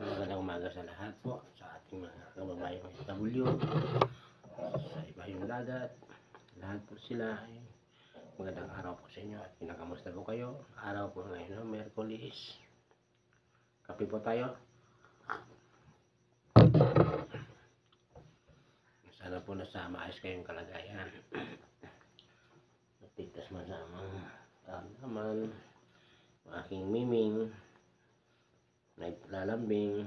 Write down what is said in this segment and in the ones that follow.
Magandang umaga sa lahat po, sa ating mga kababayang OFW, sa iba yung dagat. Lahat po sila ay magandang araw po sa inyo at kinakamusta po kayo. Araw po ngayon, no? Miyerkules. Kape po tayo. Sana po nasa maayos kayong kalagayan. Natigtas masamang naman aking miming naglalambing.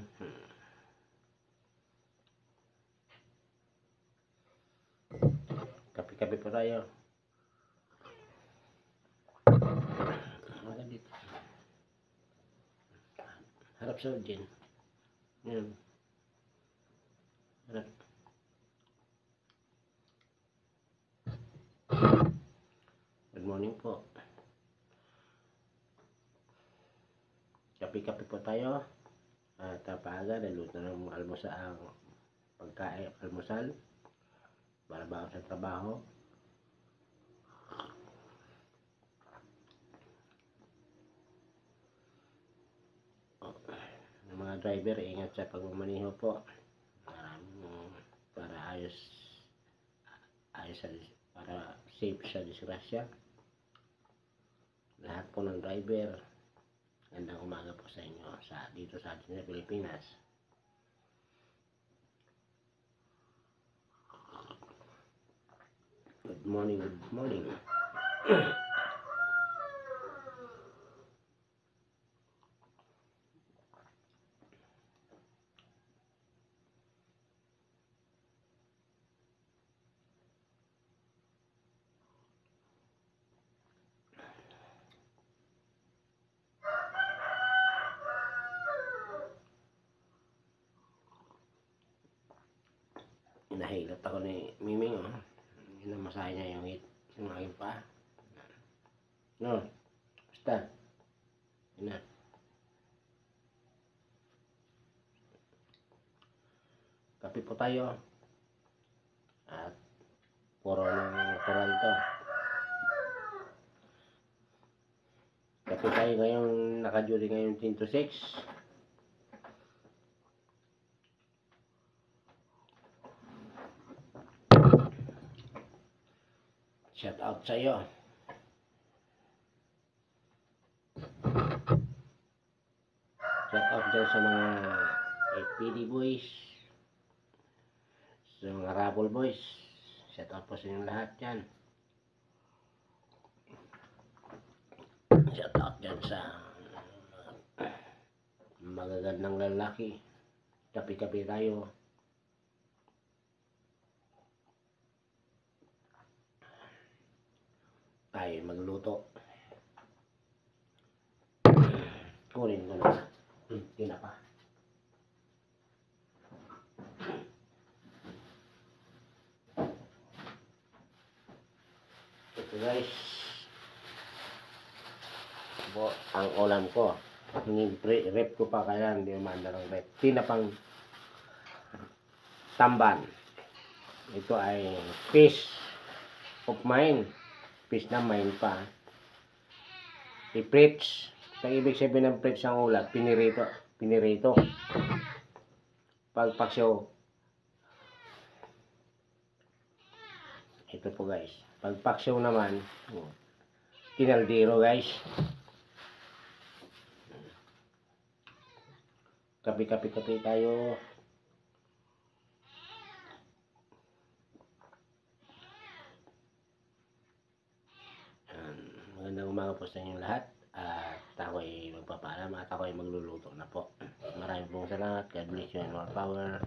Kape-kape po tayo. Dito. Harap sa Jen. Yan. Harap. Good morning po. Kape-kape po tayo. At paaga, naluto ng almusal ang pagkain, almusal para bago sa trabaho. Ng mga driver, ingat sa pagmamaneho po. Para ayos para safe sa disgrasya. Lahat po ng driver, gandang umaga po sa inyo dito sa atin sa Pilipinas. Good morning, good morning. Nahilot ako ni Miming, oh. Namasahe niya yung hit, yung aking pa. No, basta. Yun na. Kape po tayo. At puro ng koral to. Kape tayo ngayon, naka-duty ngayon 10 to 6. Shout out sa iyo. Shout out dyan sa mga FPD boys, sa mga Rabble boys. Shout out po sa inyong lahat dyan. Shout out dyan sa magagandang lalaki. Kape-kape tayo. Tayo magluto. Kunin ko na. Hindi na pa. Ito guys. Po, ang ulam ko. Rep ko pa kaya hindi umanda ng rep. Tinapang tamban. Ito ay fish of mine. Fish na mine pa. I-prits. Ang ibig sabihin ng prits ang ulam, pinirito. Pagpaksyo. Ito po guys. Pagpaksyo naman, kinaldero guys. Kape tayo. Magandang umaga po sa inyong lahat. At ako ay magpapaalam at ako ay magluluto na po. Maraming pong salamat. God bless you and more power.